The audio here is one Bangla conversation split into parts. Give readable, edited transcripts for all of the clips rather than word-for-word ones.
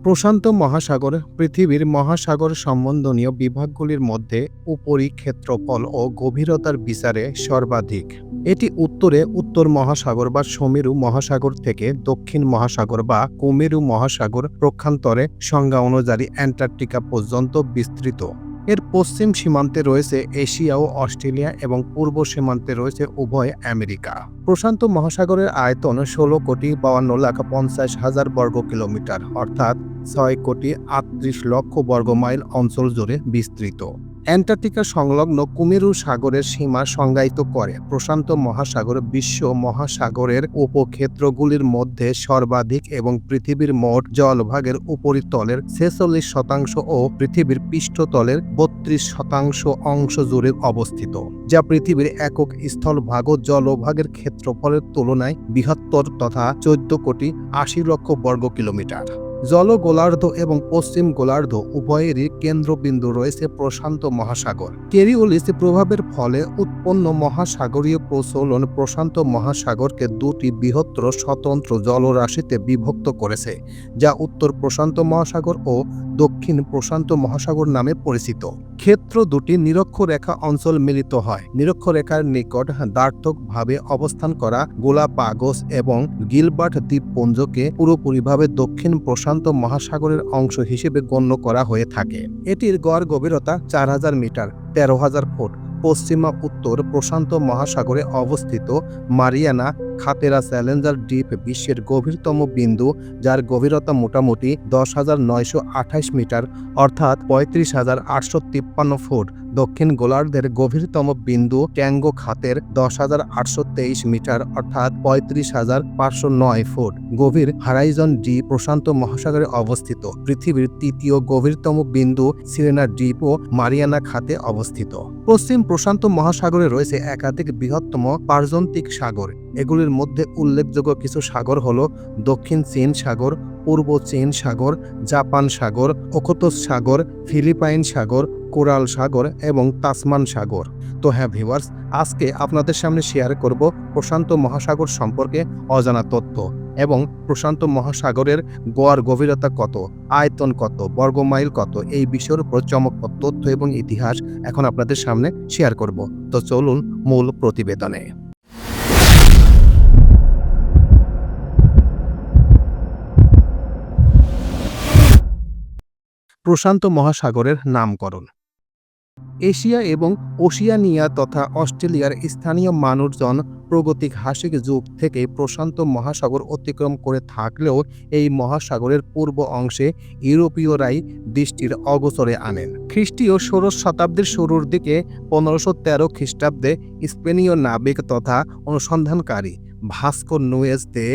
প্রশান্ত মহাসাগর পৃথিবীর মহাসাগর সম্বন্ধনীয় বিভাগগুলির মধ্যে উপরি ক্ষেত্রফল ও গভীরতার বিচারে সর্বাধিক। এটি উত্তরে উত্তর মহাসাগর বা সমীরু মহাসাগর থেকে দক্ষিণ মহাসাগর বা কুমেরু মহাসাগর পক্ষান্তরে সংজ্ঞা অনুযায়ী অ্যান্টার্কটিকা পর্যন্ত বিস্তৃত। এর পশ্চিম সীমান্তে রয়েছে এশিয়া ও অস্ট্রেলিয়া এবং পূর্ব সীমান্তে রয়েছে উভয় আমেরিকা। প্রশান্ত মহাসাগরের আয়তন ১৬,৫০,০০০ বর্গ কিলোমিটার অর্থাৎ ৬,৩৮,০০,০০০ বর্গ মাইল অঞ্চল জুড়ে বিস্তৃত। অ্যান্টার্কটিকা সংলগ্ন কুমেরু সাগরের সীমা সংজ্ঞায়িত করে প্রশান্ত মহাসাগর বিশ্ব মহাসাগরের উপক্ষেত্রগুলির মধ্যে সর্বাধিক এবং পৃথিবীর মোট জলভাগের উপরিতলের ৪৬% ও পৃথিবীর পৃষ্ঠতলের ৩২% অংশ জুড়ে অবস্থিত, যা পৃথিবীর একক স্থলভাগ ও জলভাগের ক্ষেত্রফলের তুলনায় বৃহত্তর তথা ১৪,৮০,০০,০০০ বর্গ কিলোমিটার। জল গোলার্ধ এবং পশ্চিম গোলার্ধ উভয়েরই কেন্দ্রবিন্দু রয়েছে প্রশান্ত মহাসাগর। কেরিওলিস প্রভাবের ফলে উৎপন্ন মহাসাগরীয় প্রচলন প্রশান্ত মহাসাগরকে দুটি বৃহত্তর স্বতন্ত্র জলরাশিতে বিভক্ত করেছে, যা উত্তর প্রশান্ত মহাসাগর ও দক্ষিণ প্রশান্ত মহাসাগর নামে পরিচিত। ক্ষেত্র দুটি নিরক্ষরেখা অঞ্চল মিলিত হয়। নিরক্ষরেখার নিকট দ্বার্থকভাবে অবস্থান করা গোলাপাগোস এবং গিলবার্ট দ্বীপপুঞ্জকে পুরোপুরিভাবে দক্ষিণ প্রশান্ত মহাসাগরের অংশ হিসেবে গণ্য করা হয়ে থাকে। এটির গড় গভীরতা ৪,০০০ মিটার ১৩,০০০ ফুট। পশ্চিমা উত্তর প্রশান্ত মহাসাগরে অবস্থিত মারিয়ানা খাতেরা চ্যালেঞ্জার দ্বীপ বিশ্বের গভীরতম বিন্দু, যার গভীরতা মোটামুটি ১০,৯২৮ মিটার অর্থাৎ ৩৫,৮৫৩ ফুট। দক্ষিণ গোলার্ধের গভীরতম বিন্দু ট্যাঙ্গো খাতের ১০,৮২৩ মিটার অর্থাৎ ৩৫,৫০৯ ফুট। গভীর হরাইজন দ্বীপ প্রশান্ত মহাসাগরে অবস্থিত। পৃথিবীর তৃতীয় গভীরতম বিন্দু সিরেনা দ্বীপও মারিয়ানা খাতে অবস্থিত। পশ্চিম প্রশান্ত মহাসাগরে রয়েছে একাধিক বৃহত্তম পার্জন্তিক সাগর। এগুলির মধ্যে উল্লেখযোগ্য কিছু সাগর হল দক্ষিণ চীন সাগর, পূর্ব চীন সাগর, জাপান সাগর, ওখোতস সাগর, ফিলিপাইন সাগর, কোরাল সাগর এবং তাসমান সাগর। তো হ্যাঁ ভিউয়ার্স, আজকে আপনাদের সামনে শেয়ার করব প্রশান্ত মহাসাগর সম্পর্কে অজানা তথ্য এবং প্রশান্ত মহাসাগরের গড় গভীরতা কত, আয়তন কত, বর্গমাইল কত, এই বিষয়ের উপর চমকপ্রদ তথ্য এবং ইতিহাস এখন আপনাদের সামনে শেয়ার করব। তো চলুন মূল প্রতিবেদনে। প্রশান্ত মহাসাগরের নামকরণ। এশিয়া এবং ওশিয়ানিয়া তথা অস্ট্রেলিয়ার স্থানীয় মানুষজন প্রাগৈতিহাসিক যুগ থেকে প্রশান্ত মহাসাগর অতিক্রম করে থাকলেও এই মহাসাগরের পূর্ব অংশে ইউরোপীয়রাই দৃষ্টির অগোচরে আনেন। খ্রিস্টীয় ষোড়শ শতাব্দীর শুরুর দিকে ১৫১৩ খ্রিস্টাব্দে স্পেনীয় নাবিক তথা অনুসন্ধানকারী ভাস্কো নুয়েজ দে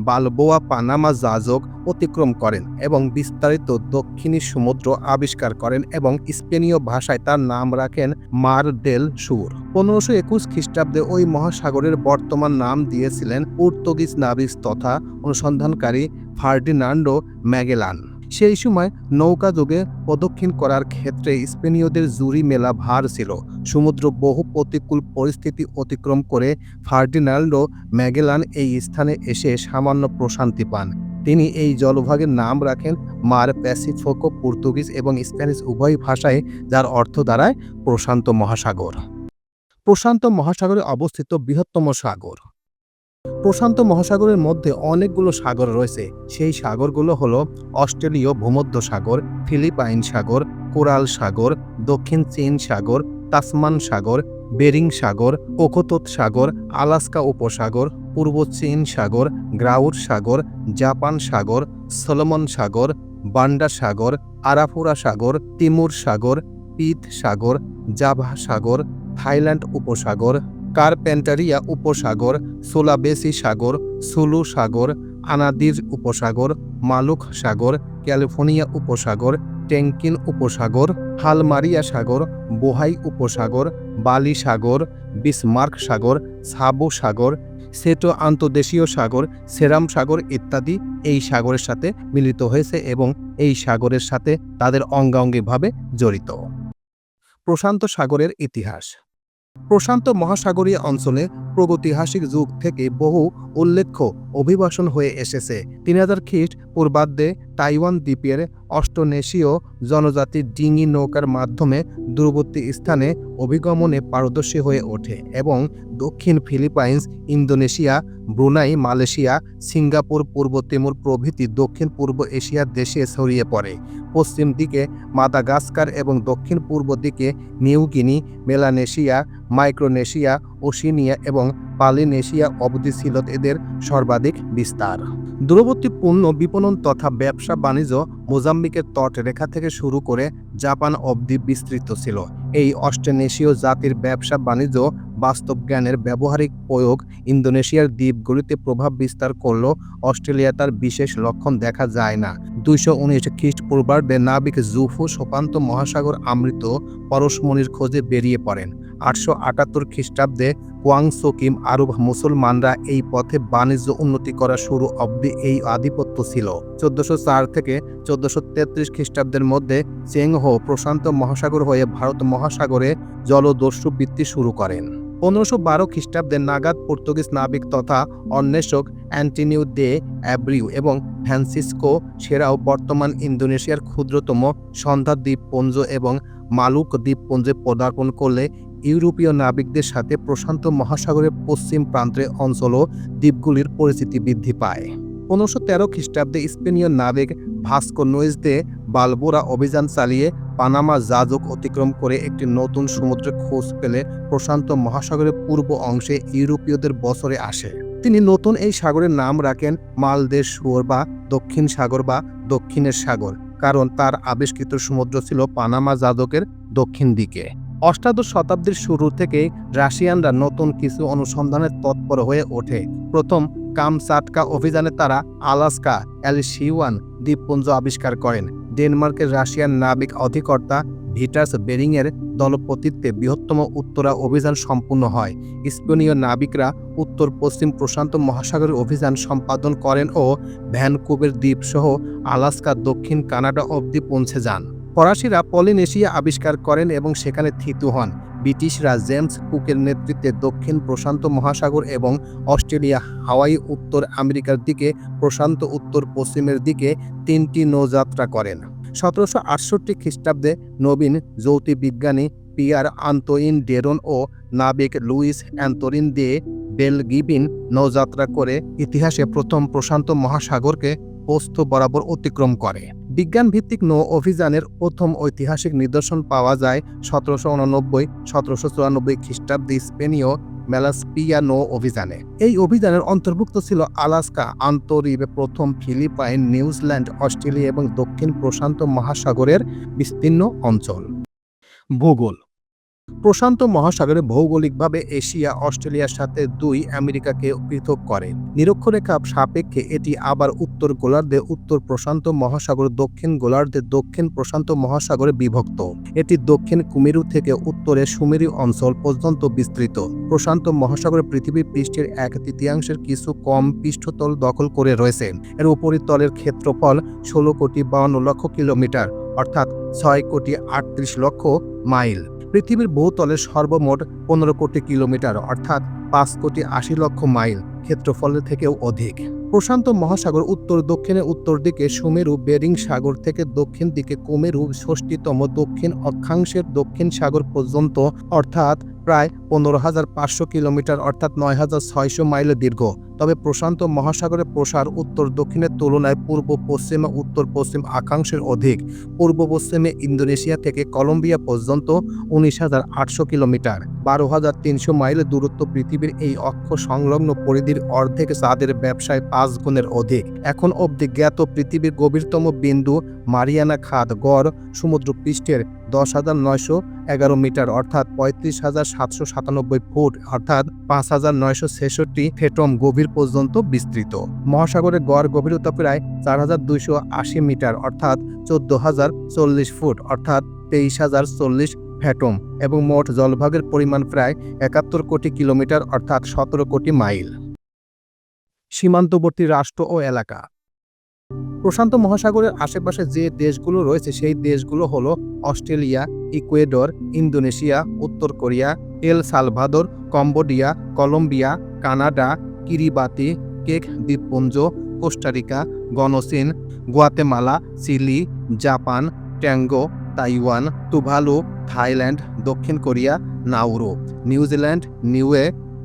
বালবোয়া পানামা জাহাজ অতিক্রম করেন এবং বিস্তারিত দক্ষিণী সমুদ্র আবিষ্কার করেন এবং স্পেনীয় ভাষায় তার নাম রাখেন মার ডেল সুর। ১৫২১ খ্রিস্টাব্দে ওই মহাসাগরের বর্তমান নাম দিয়েছিলেন পর্তুগিজ নাবিক তথা অনুসন্ধানকারী ফার্ডিনান্ডো ম্যাগেলান। সেই সময় নৌকা যুগে প্রদক্ষিণ করার ক্ষেত্রে স্পেনীয়দের জুরি মেলা ভার ছিল। সমুদ্র বহু প্রতিকূল পরিস্থিতি অতিক্রম করে ফার্ডিনান্ডো ম্যাগেলান এই স্থানে এসে সামান্য প্রশান্তি পান। তিনি এই জলভাগের নাম রাখেন মার প্যাসিফিকো, পর্তুগিজ এবং স্প্যানিশ উভয় ভাষায়, যার অর্থ দাঁড়ায় প্রশান্ত মহাসাগর। প্রশান্ত মহাসাগরে অবস্থিত বৃহত্তম সাগর। প্রশান্ত মহাসাগরের মধ্যে অনেকগুলো সাগর রয়েছে। সেই সাগরগুলো হলো অস্ট্রেলীয় ভূমধ্য সাগর, ফিলিপাইন সাগর, কোরাল সাগর, দক্ষিণ চীন সাগর, তাসমান সাগর, বেরিং সাগর, ওখোতস সাগর, আলাস্কা উপসাগর, পূর্ব চীন সাগর, গ্রাউট সাগর, জাপান সাগর, সলোমন সাগর, বান্ডা সাগর, আরাফুরা সাগর, তিমুর সাগর, পিত সাগর, জাভা সাগর, থাইল্যান্ড উপসাগর, কারপেন্টারিয়া উপসাগর, সোলাবেসি সাগর, সুলু সাগর, আনাদির উপসাগর, মালুক সাগর, ক্যালিফোর্নিয়া উপসাগর, টেঙ্কিন উপসাগর, হালমারিয়া সাগর, বোহাই উপসাগর, বালি সাগর, বিসমার্ক সাগর, সাবু সাগর, সেটো আন্তর্দেশীয় সাগর, সেরাম সাগর ইত্যাদি এই সাগরের সাথে মিলিত হয়েছে এবং এই সাগরের সাথে তাদের অঙ্গাঙ্গিভাবে জড়িত। প্রশান্ত সাগরের ইতিহাস। প্রশান্ত মহাসাগরীয় অঞ্চলে প্রাগৈতিহাসিক যুগ থেকে বহু উল্লেখ্য অভিবাসন হয়ে এসেছে। 3000 খ্রিস্ট পূর্বাব্দে তাইওয়ান দ্বীপের অস্ট্রোনেশীয় জনজাতি ডিঙি নৌকার মাধ্যমে দূরবর্তী স্থানে অভিগমনে পারদর্শী হয়ে ওঠে এবং দক্ষিণ Philippines, Indonesia, Brunei, Malaysia, Singapore, পূর্ব তিমুর প্রভৃতি দক্ষিণ পূর্ব এশিয়ার দেশে ছড়িয়ে পড়ে। পশ্চিম দিকে মাদাগাস্কার এবং দক্ষিণ পূর্ব দিকে New Guinea, Melanesia, Micronesia, Oceania এবং পলিনেশিয়া অবধি ছিল এদের সর্বাধিক বিস্তার। দূরবর্তী পণ্য বিপণন তথা ব্যবসা বাণিজ্য মোজাম্বিকের তটরেখা থেকে শুরু করে জাপান অবধি বিস্তৃত ছিল। এই অস্ট্রোনেশীয় জাতির ব্যবসা বাণিজ্য বাস্তব জ্ঞানের ব্যবহারিক প্রয়োগ ইন্দোনেশিয়ার দ্বীপগুলিতে প্রভাব বিস্তার করলেও অস্ট্রেলিয়া তার বিশেষ লক্ষণ দেখা যায় না। 219 খ্রিস্টপূর্বাব্দে নাবিক জুফু প্রশান্ত মহাসাগর আমৃত পরশমণির খোঁজে বেরিয়ে পড়েন। 878 খ্রিস্টাব্দে কোয়াংসোকিম আরব মুসলমানরা এই পথে বাণিজ্য উন্নতি করা শুরু অবধি এই আধিপত্য ছিল। 1404 থেকে 1433 খ্রিস্টাব্দের মধ্যে চেংহো প্রশান্ত মহাসাগর হয়ে ভারত মহাসাগরে জলদস্যুবৃত্তি শুরু করেন। 1512 খ্রিস্টাব্দে নাগাদ পর্তুগিজ নাবিক তথা অন্বেষক অ্যান্টনিও দে অ্যাব্রিউ এবং ফ্রান্সিসকো সেরাও বর্তমান ইন্দোনেশিয়ার ক্ষুদ্রতম সন্ধ্যা দ্বীপপুঞ্জ এবং মালুক দ্বীপপুঞ্জে পদার্পণ করলে ইউরোপীয় নাবিকদের সাথে প্রশান্ত মহাসাগরের পশ্চিম প্রান্তের অঞ্চল ও দ্বীপগুলির পরিচিতি বৃদ্ধি পায়। 1513 খ্রিস্টাব্দে স্পেনীয় নাবিক ভাস্কো নোয়েস দে বালবোরা অভিযান চালিয়ে পানামা জাজক অতিক্রম করে একটি নতুন সমুদ্রের খোঁজ পেলে প্রশান্ত মহাসাগরের পূর্ব অংশে ইউরোপীয়দের বছরে আসে। তিনি নতুন এই সাগরের নাম রাখেন মালদেশ সুয়র বা দক্ষিণ সাগর বা দক্ষিণের সাগর, কারণ তার আবিষ্কৃত সমুদ্র ছিল পানামা জাজকের দক্ষিণ দিকে। অষ্টাদশ শতাব্দীর শুরু থেকে রাশিয়ানরা নতুন কিছু অনুসন্ধানের তৎপর হয়ে ওঠে। প্রথম কামচাটকা অভিযানে তারা আলাস্কা এলশিওয়ান দ্বীপপুঞ্জ আবিষ্কার করেন। ডেনমার্কের রাশিয়ান নাবিক অধিকর্তা ভিটাস বেরিংয়ের দলপতিত্বে বৃহত্তম উত্তরা অভিযান সম্পূর্ণ হয়। স্পেনীয় নাবিকরা উত্তর পশ্চিম প্রশান্ত মহাসাগরের অভিযান সম্পাদন করেন ও ভ্যানকুভার দ্বীপ সহ আলাস্কা, দক্ষিণ কানাডা অবধি পৌঁছে যান। ফরাসিরা পলিনেশিয়া আবিষ্কার করেন এবং সেখানে থিত হন। ব্রিটিশরা জেমস কুকের নেতৃত্বে দক্ষিণ প্রশান্ত মহাসাগর এবং অস্ট্রেলিয়া, হাওয়াই, উত্তর আমেরিকার দিকে প্রশান্ত উত্তর পশ্চিমের দিকে 3টি নৌযাত্রা করেন। 1768 খ্রিস্টাব্দে নবীন জ্যোতির্বিজ্ঞানী পিয়ার আন্তোইন ডেরন ও নাবিক লুইস অ্যান্তোরিন দে বেলগিবিন নৌযাত্রা করে ইতিহাসে প্রথম প্রশান্ত মহাসাগরকে প্রস্থ বরাবর অতিক্রম করে। বিজ্ঞানভিত্তিক নৌ অভিযানের প্রথম ঐতিহাসিক নিদর্শন পাওয়া যায় 1789-1794 খ্রিস্টাব্দে স্পেনীয় মেলাসপিয়া নৌ অভিযানে। এই অভিযানের অন্তর্ভুক্ত ছিল আলাস্কা, আন্তঃদ্বীপে প্রথম ফিলিপাইন, নিউজিল্যান্ড, অস্ট্রেলিয়া এবং দক্ষিণ প্রশান্ত মহাসাগরের বিস্তীর্ণ অঞ্চল। ভূগোল। প্রশান্ত মহাসাগরে ভৌগোলিকভাবে এশিয়া অস্ট্রেলিয়ার সাথে 2 আমেরিকাকে পৃথক করে। নিরক্ষরেখা সাপেক্ষে এটি আবার উত্তর গোলার্ধে উত্তর প্রশান্ত মহাসাগর, দক্ষিণ গোলার্ধে দক্ষিণ প্রশান্ত মহাসাগরে বিভক্ত। এটি দক্ষিণ কুমেরু থেকে উত্তরে সুমেরু অঞ্চল পর্যন্ত বিস্তৃত। প্রশান্ত মহাসাগর পৃথিবীর পৃষ্ঠের 1/3 কিছু কম পৃষ্ঠতল দখল করে রয়েছে। এর উপরিতলের ক্ষেত্রফল 16,52,00,000 কিলোমিটার অর্থাৎ 6,38,00,000 মাইল। পৃথিবীর ভূতলের সর্বমোট 15 কোটি কিলোমিটার অর্থাৎ 5,80,00,000 মাইল ক্ষেত্রফলের থেকেও অধিক। প্রশান্ত মহাসাগর উত্তর দক্ষিণে উত্তর দিকে সুমেরু, বেরিং সাগর থেকে দক্ষিণ দিকে কুমেরু, 6টিতম দক্ষিণ অক্ষাংশের দক্ষিণ সাগর পর্যন্ত অর্থাৎ প্রায় 15,500 কিলোমিটার অর্থাৎ 9,600 মাইল দীর্ঘ। তবে প্রশান্ত মহাসাগরের প্রসার উত্তর দক্ষিণের তুলনায় পূর্ব পশ্চিমে উত্তর পশ্চিম অক্ষাংশের অধিক। পূর্ব পশ্চিমে ইন্দোনেশিয়া থেকে কলম্বিয়া পর্যন্ত 19,800 কিলোমিটার, 12,300 মাইল দূরত্ব। পৃথিবীর এই অক্ষ সংলগ্ন পরিধির অর্ধেক চাঁদের ব্যবসায় 5 গুণের অধিক। এখন অবধি জ্ঞাত পৃথিবীর গভীরতম বিন্দু মারিয়ানা খাদ গড় সমুদ্র পৃষ্ঠের 10,911 মিটার অর্থাৎ 35,797 ফুট অর্থাৎ 5,966 ফেটম গভীর পর্যন্ত বিস্তৃত। মহাসাগরের গড় গভীরতা প্রায় 4,280 মিটার অর্থাৎ 14,040 ফুট অর্থাৎ 23,040 ফ্যাটম এবং মোট জলভাগের পরিমাণ প্রায় 71 কোটি কিলোমিটার অর্থাৎ 17 কোটি মাইল। সীমান্তবর্তী রাষ্ট্র ও এলাকা। প্রশান্ত মহাসাগরের আশেপাশে যে দেশগুলো রয়েছে সেই দেশগুলো হলো অস্ট্রেলিয়া, ইকুয়েডর, ইন্দোনেশিয়া, উত্তর Korea, El Salvador, Cambodia, Colombia, Canada, Kiribati, Cook দ্বীপপুঞ্জ, কোস্টারিকা, গণসিন, Guatemala, Chile, Japan, Tonga, Taiwan, Tuvalu, Thailand, দক্ষিণ Korea, Nauru, New Zealand, Niue,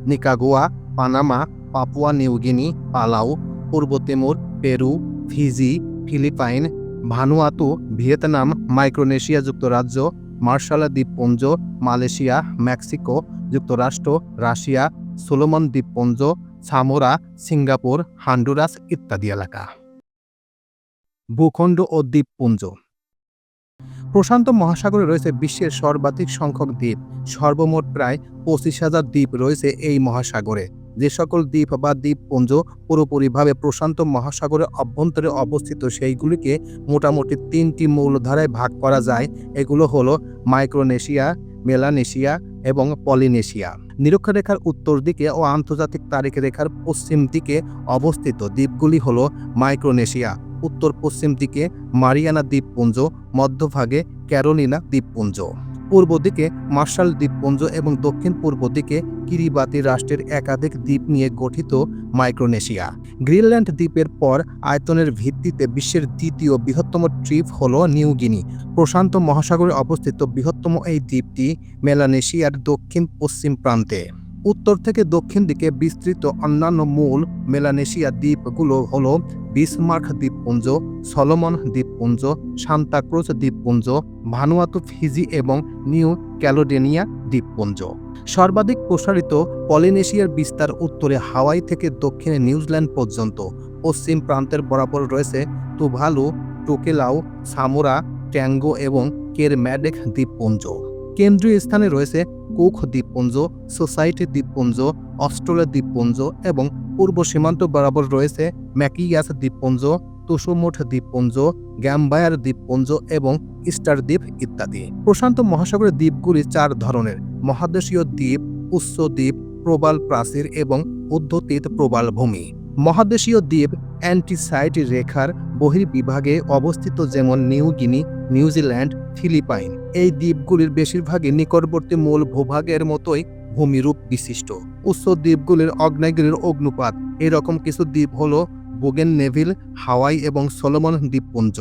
Nicaragua, Panama, Papua New Guinea, Palau, পূর্ব Timor, Peru, Fiji, Philippine, Vanuatu, Vietnam, Micronesia যুক্তরাজ্য, মার্শাল দ্বীপপুঞ্জ, মালয়েশিয়া, মেক্সিকো যুক্তরাষ্ট্র, রাশিয়া, সোলোমন দ্বীপপুঞ্জ, সামোরা, সিঙ্গাপুর, হন্ডুরাস ইত্যাদি এলাকা। ভূখণ্ড ও দ্বীপপুঞ্জ। প্রশান্ত মহাসাগরে রয়েছে বিশ্বের সর্বাধিক সংখ্যক দ্বীপ। সর্বমোট প্রায় 25,000 দ্বীপ রয়েছে এই মহাসাগরে। যে সকল দ্বীপ বা দ্বীপপুঞ্জ পুরোপুরিভাবে প্রশান্ত মহাসাগরের অভ্যন্তরে অবস্থিত সেইগুলিকে মোটামুটি 3টি মূল ধারায় ভাগ করা যায়। এগুলো হলো মাইক্রোনেশিয়া, মেলানেশিয়া এবং পলিনেশিয়া। নিরক্ষরেখার উত্তর দিকে ও আন্তর্জাতিক তারিখ রেখার পশ্চিম দিকে অবস্থিত দ্বীপগুলি হলো মাইক্রোনেশিয়া, উত্তর পশ্চিম দিকে মারিয়ানা দ্বীপপুঞ্জ, মধ্যভাগে ক্যারোলিনা দ্বীপপুঞ্জ, পূর্ব দিকে মার্শাল দ্বীপপুঞ্জ এবং দক্ষিণ পূর্ব দিকে কিরিবাতি রাষ্ট্রের একাধিক দ্বীপ নিয়ে গঠিত মাইক্রোনেশিয়া। গ্রিনল্যান্ড দ্বীপের পর আয়তনের ভিত্তিতে বিশ্বের দ্বিতীয় বৃহত্তম দ্বীপ হল নিউগিনি। প্রশান্ত মহাসাগরে অবস্থিত বৃহত্তম এই দ্বীপটি মেলানেশিয়ার দক্ষিণ পশ্চিম প্রান্তে। উত্তর থেকে দক্ষিণ দিকে বিস্তৃত অন্যান্য মূল মেলানেশিয়া দ্বীপগুলো হল বিসমার্ক দ্বীপপুঞ্জ, সলোমন দ্বীপপুঞ্জ, সান্তা ক্রুজ দ্বীপপুঞ্জ, ভানুয়াতু, ফিজি এবং নিউ ক্যালেডোনিয়া দ্বীপপুঞ্জ। সর্বাধিক প্রসারিত পলিনেশিয়ার বিস্তার উত্তরে হাওয়াই থেকে দক্ষিণে নিউজিল্যান্ড পর্যন্ত। পশ্চিম প্রান্তের বরাবর রয়েছে তুভালু, টোকেলাউ, সামোরা, ট্যাঙ্গো এবং কেরম্যাডেক দ্বীপপুঞ্জ। কেন্দ্রীয় স্থানে রয়েছে কুক দ্বীপপুঞ্জ, সোসাইটি দ্বীপপুঞ্জ, অস্ট্রেলিয়া দ্বীপপুঞ্জ এবং পূর্ব সীমান্ত বরাবর রয়েছে ম্যাকিয়াস দ্বীপপুঞ্জ, তুসুমুট দ্বীপপুঞ্জ, গ্যাম্বায়ার দ্বীপপুঞ্জ এবং ইস্টার দ্বীপ ইত্যাদি। প্রশান্ত মহাসাগরের দ্বীপগুলি 4 ধরনের: মহাদেশীয় দ্বীপ, উচ্চ দ্বীপ, প্রবাল প্রাচীর এবং উদ্ধৃত প্রবাল ভূমি। মহাদেশীয় দ্বীপ অ্যান্টিসাইড রেখার বহির্বিভাগে অবস্থিত, যেমন নিউগিনি, নিউজিল্যান্ড, ফিলিপাইন। এই দ্বীপগুলির বেশিরভাগই নিকটবর্তী মূল ভূভাগের মতোই ভূমিরূপ বিশিষ্ট। উচ্চ দ্বীপগুলির আগ্নেয়গিরির অগ্নুপাত। এরকম কিছু দ্বীপ হল বোগেননেভিল, হাওয়াই এবং সলোমন দ্বীপপুঞ্জ।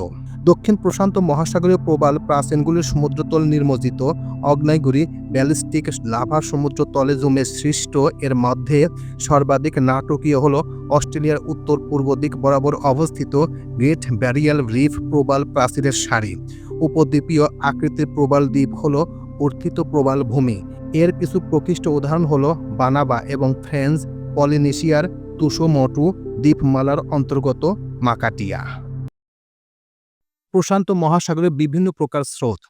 দক্ষিণ প্রশান্ত মহাসাগরীয় প্রবাল প্রাচীনগুলির সমুদ্রতল নির্মজিত আগ্নেয়গিরি ব্যালিস্টিক লাভা সমুদ্রতলে জমে সৃষ্ট। এর মধ্যে সর্বাধিক নাটকীয় হল অস্ট্রেলিয়ার উত্তর পূর্ব দিক বরাবর অবস্থিত গ্রেট ব্যারিয়ার রিফ প্রবাল প্রাচীরের সারি। উপদ্বীপীয় আকৃতির প্রবাল দ্বীপ হল অর্থিত প্রবাল ভূমি। এর কিছু প্রকৃষ্ট উদাহরণ হল বানাবা এবং ফ্রেঞ্চ পলিনেশিয়ার তুসোমোটু দ্বীপমালার অন্তর্গত মাকাটিয়া। প্রশান্ত মহাসাগরের বিভিন্ন প্রকার স্রোত।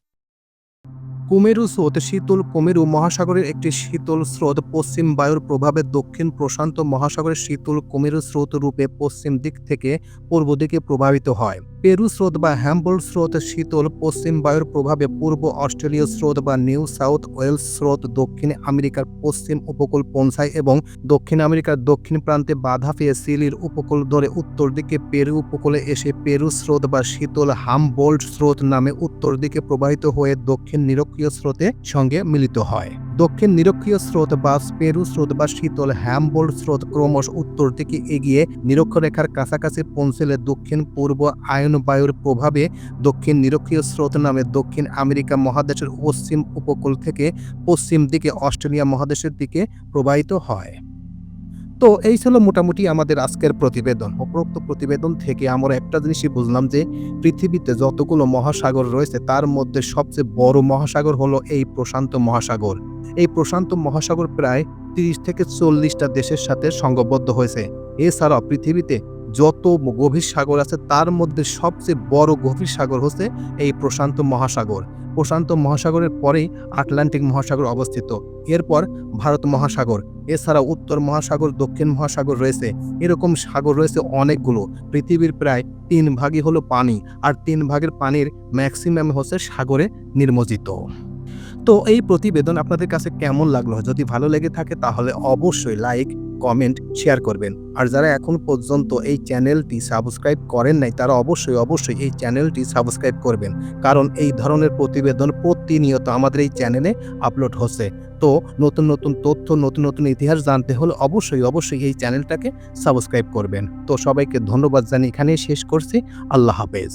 কুমেরু স্রোত শীতল। কুমেরু মহাসাগরের একটি শীতল স্রোত পশ্চিম বায়ুর প্রভাবে দক্ষিণ প্রশান্ত মহাসাগরের শীতল কুমেরু স্রোত রূপে পশ্চিম দিক থেকে পূর্ব দিকে প্রবাহিত হয়। পেরু স্রোত বা হ্যাম্বল্ট স্রোত শীতল পশ্চিম বায়ুর প্রভাবে পূর্ব অস্ট্রেলীয় স্রোত বা নিউ সাউথ ওয়েলস স্রোত দক্ষিণ আমেরিকার পশ্চিম উপকূল পৌঁছায় এবং দক্ষিণ আমেরিকার দক্ষিণ প্রান্তে বাধা পেয়ে চিলির উপকূল ধরে উত্তর দিকে পেরু উপকূলে এসে পেরু স্রোত বা শীতল হামবোল্ট স্রোত নামে উত্তর দিকে প্রবাহিত হয়ে দক্ষিণ নিরক্ষীয় স্রোতের সঙ্গে মিলিত হয়। দক্ষিণ নিরক্ষীয় স্রোত বা পেরু স্রোত বা শীতল হ্যামবোল্ট স্রোত ক্রমশ উত্তর দিকে এগিয়ে নিরক্ষরেখার কাছাকাছি পৌঁছলে দক্ষিণ পূর্ব আয়ন বায়ুর প্রভাবে দক্ষিণ নিরক্ষীয় স্রোত নামে দক্ষিণ আমেরিকা মহাদেশের পশ্চিম উপকূল থেকে পশ্চিম দিকে অস্ট্রেলিয়া মহাদেশের দিকে প্রবাহিত হয়। তো এই ছিল মোটামুটি আমাদের আজকের প্রতিবেদন। উপরোক্ত প্রতিবেদন থেকে আমরা একটা জিনিসই বুঝলাম যে পৃথিবীতে যতগুলো মহাসাগর রয়েছে তার মধ্যে সবচেয়ে বড় মহাসাগর হলো এই প্রশান্ত মহাসাগর। এই প্রশান্ত মহাসাগর প্রায় 30 থেকে 40টা দেশের সাথে সংঘবদ্ধ হয়েছে। এছাড়াও পৃথিবীতে যত গভীর সাগর আছে তার মধ্যে সবচেয়ে বড় গভীর সাগর হচ্ছে এই প্রশান্ত মহাসাগর। প্রশান্ত মহাসাগরের পরেই আটলান্টিক মহাসাগর অবস্থিত, এরপর ভারত মহাসাগর, এছাড়া উত্তর মহাসাগর, দক্ষিণ মহাসাগর রয়েছে। এরকম সাগর রয়েছে অনেকগুলো। পৃথিবীর প্রায় 3 ভাগই হলো পানি, আর 3 ভাগের পানির ম্যাক্সিমাম হচ্ছে সাগরে নির্মজিত। তো এই প্রতিবেদন আপনাদের কাছে কেমন লাগলো? যদি ভালো লেগে থাকে তাহলে অবশ্যই লাইক, কমেন্ট, শেয়ার করবেন। আর যারা এখন পর্যন্ত এই চ্যানেলটি সাবস্ক্রাইব করেন নাই তারা অবশ্যই এই চ্যানেলটি সাবস্ক্রাইব করবেন। কারণ এই ধরনের প্রতিবেদন প্রতিনিয়ত আমাদের এই চ্যানেলে আপলোড হচ্ছে। তো নতুন তথ্য, নতুন ইতিহাস জানতে হলে অবশ্যই এই চ্যানেলটাকে সাবস্ক্রাইব করবেন। তো সবাইকে ধন্যবাদ জানিয়ে এখানেই শেষ করছি। আল্লাহ হাফেজ।